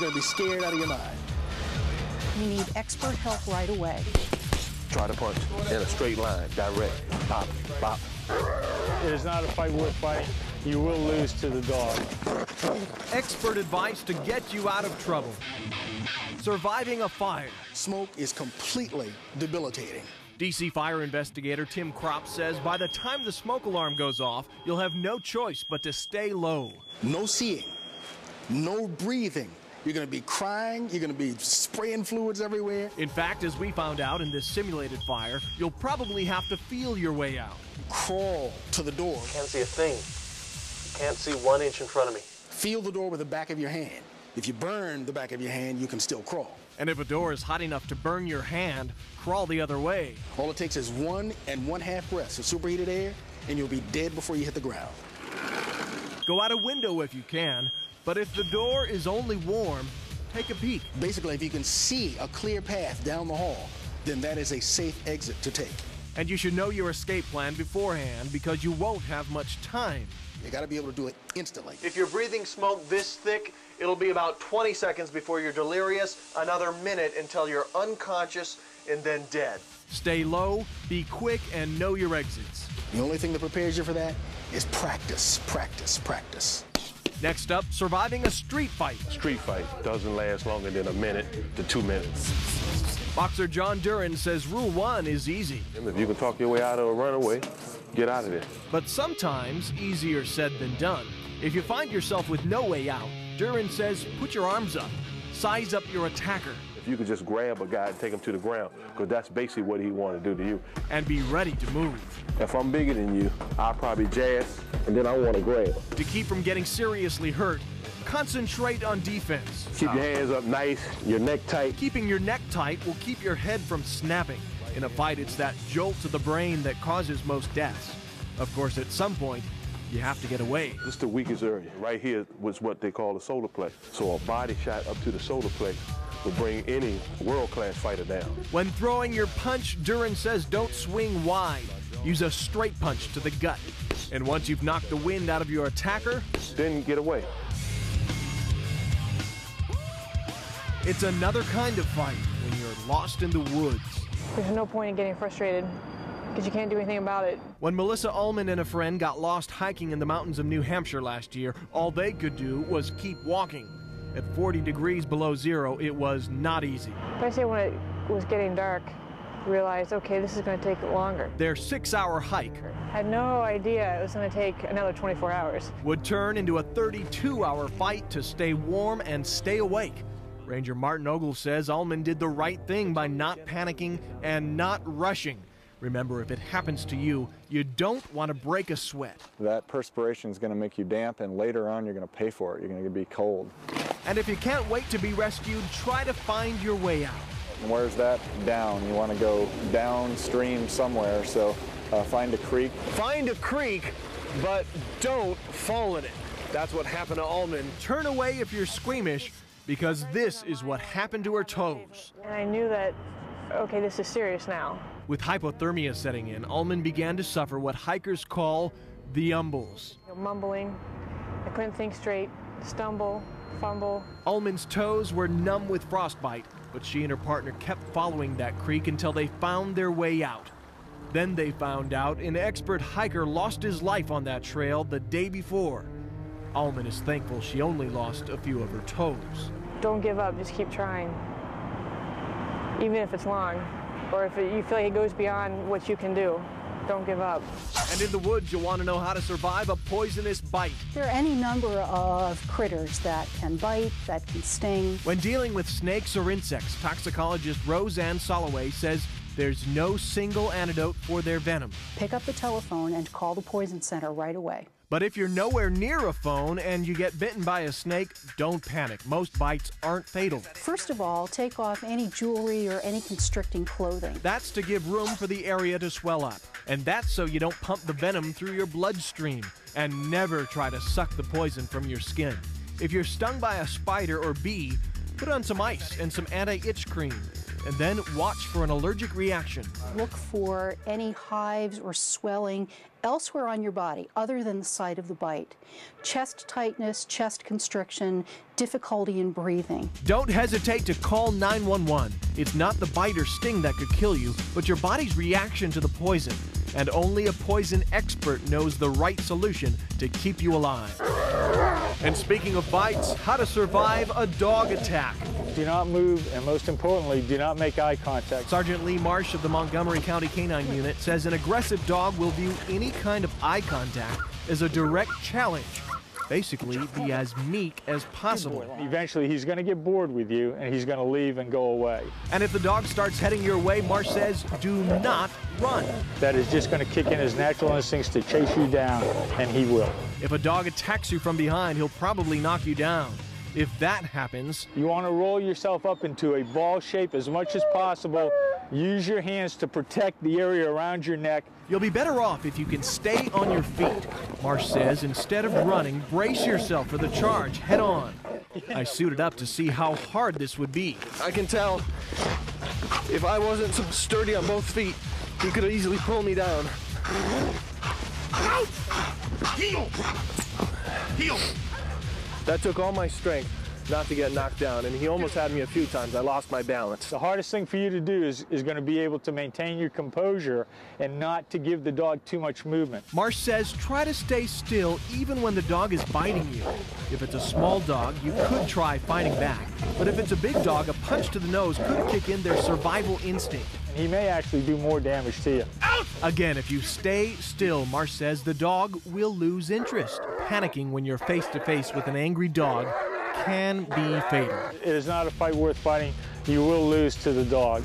going to be scared out of your mind. You need expert help right away. Try to punch in a straight line, direct, pop, pop. It is not a fight worth fighting. You will lose to the dog. Expert advice to get you out of trouble. Surviving a fire. Smoke is completely debilitating. DC fire investigator Tim Kropp says by the time the smoke alarm goes off, you'll have no choice but to stay low. No seeing, no breathing. You're going to be crying, you're going to be spraying fluids everywhere. In fact, as we found out in this simulated fire, you'll probably have to feel your way out. Crawl to the door. Can't see a thing. Can't see 1 inch in front of me. Feel the door with the back of your hand. If you burn the back of your hand, you can still crawl. And if a door is hot enough to burn your hand, crawl the other way. All it takes is 1 1/2 breaths of superheated air, and you'll be dead before you hit the ground. Go out a window if you can, but if the door is only warm, take a peek. Basically, if you can see a clear path down the hall, then that is a safe exit to take. And you should know your escape plan beforehand because you won't have much time. You got to be able to do it instantly. If you're breathing smoke this thick, it'll be about 20 seconds before you're delirious, another minute until you're unconscious, and then dead. Stay low, be quick, and know your exits. The only thing that prepares you for that is practice, practice, practice. Next up, surviving a street fight. Street fight doesn't last longer than a minute to 2 minutes. Boxer John Duran says rule 1 is easy. If you can talk your way out of a runaway, get out of there. But sometimes easier said than done. If you find yourself with no way out, Duran says put your arms up, size up your attacker. If you could just grab a guy and take him to the ground, because that's basically what he wanted to do to you. And be ready to move. If I'm bigger than you, I'll probably jazz, and then I want to grab. To keep from getting seriously hurt, concentrate on defense. Keep your hands up nice, your neck tight. Keeping your neck tight will keep your head from snapping. In a fight, it's that jolt to the brain that causes most deaths. Of course, at some point, you have to get away. This is the weakest area. Right here was what they call the solar plex. So a body shot up to the solar plex will bring any world-class fighter down. When throwing your punch, Duran says don't swing wide. Use a straight punch to the gut. And once you've knocked the wind out of your attacker, then get away. It's another kind of fight when you're lost in the woods. There's no point in getting frustrated because you can't do anything about it. When Melissa Ullman and a friend got lost hiking in the mountains of New Hampshire last year, all they could do was keep walking. At 40 degrees below zero, it was not easy. But I say when it was getting dark, I realized, okay, this is going to take longer. Their 6-hour hike I had no idea it was going to take another 24 hours. would turn into a 32-hour fight to stay warm and stay awake. Ranger Martin Ogle says Ullman did the right thing by not panicking and not rushing. Remember, if it happens to you, you don't want to break a sweat. That perspiration is going to make you damp, and later on you're going to pay for it. You're going to be cold. And if you can't wait to be rescued, try to find your way out. And where's that? Down. You want to go downstream somewhere, so find a creek. Find a creek, but don't fall in it. That's what happened to Ullman. Turn away if you're squeamish, because this is what happened to her toes. And I knew that, okay, this is serious now. With hypothermia setting in, Ullman began to suffer what hikers call the umbles. Mumbling, I couldn't think straight, stumble, fumble. Ullman's toes were numb with frostbite, but she and her partner kept following that creek until they found their way out. Then they found out an expert hiker lost his life on that trail the day before. Ullman is thankful she only lost a few of her toes. Don't give up, just keep trying. Even if it's long, or if you feel like it goes beyond what you can do, don't give up. And in the woods, you'll want to know how to survive a poisonous bite. There are any number of critters that can bite, that can sting. When dealing with snakes or insects, toxicologist Roseanne Soloway says there's no single antidote for their venom. Pick up the telephone and call the poison center right away. But if you're nowhere near a phone and you get bitten by a snake, don't panic. Most bites aren't fatal. First of all, take off any jewelry or any constricting clothing. That's to give room for the area to swell up. And that's so you don't pump the venom through your bloodstream. And never try to suck the poison from your skin. If you're stung by a spider or bee, Put on some ice and some anti-itch cream, and then watch for an allergic reaction. Look for any hives or swelling elsewhere on your body other than the site of the bite. Chest tightness, chest constriction, difficulty in breathing. Don't hesitate to call 911. It's not the bite or sting that could kill you, but your body's reaction to the poison. And only a poison expert knows the right solution to keep you alive. And speaking of bites, how to survive a dog attack. Do not move, and most importantly, do not make eye contact. Sergeant Lee Marsh of the Montgomery County Canine Unit says an aggressive dog will view any kind of eye contact as a direct challenge. Basically, be as meek as possible. Eventually, he's going to get bored with you, and he's going to leave and go away. And if the dog starts heading your way, Marsh says, do not run. That is just going to kick in his natural instincts to chase you down, and he will. If a dog attacks you from behind, he'll probably knock you down. If that happens, you want to roll yourself up into a ball shape as much as possible. Use your hands to protect the area around your neck. You'll be better off if you can stay on your feet. Marsh says instead of running, brace yourself for the charge head on. I suited up to see how hard this would be. I can tell if I wasn't so sturdy on both feet, he could easily pull me down. Heel! Heel! That took all my strength not to get knocked down, and he almost had me a few times. I lost my balance. The hardest thing for you to do is going to be able to maintain your composure and not to give the dog too much movement. Marsh says try to stay still even when the dog is biting you. If it's a small dog, you could try fighting back. But if it's a big dog, a punch to the nose could kick in their survival instinct. And he may actually do more damage to you. Out! Again, if you stay still, Marsh says the dog will lose interest. Panicking when you're face to face with an angry dog can be fatal. It is not a fight worth fighting. You will lose to the dog.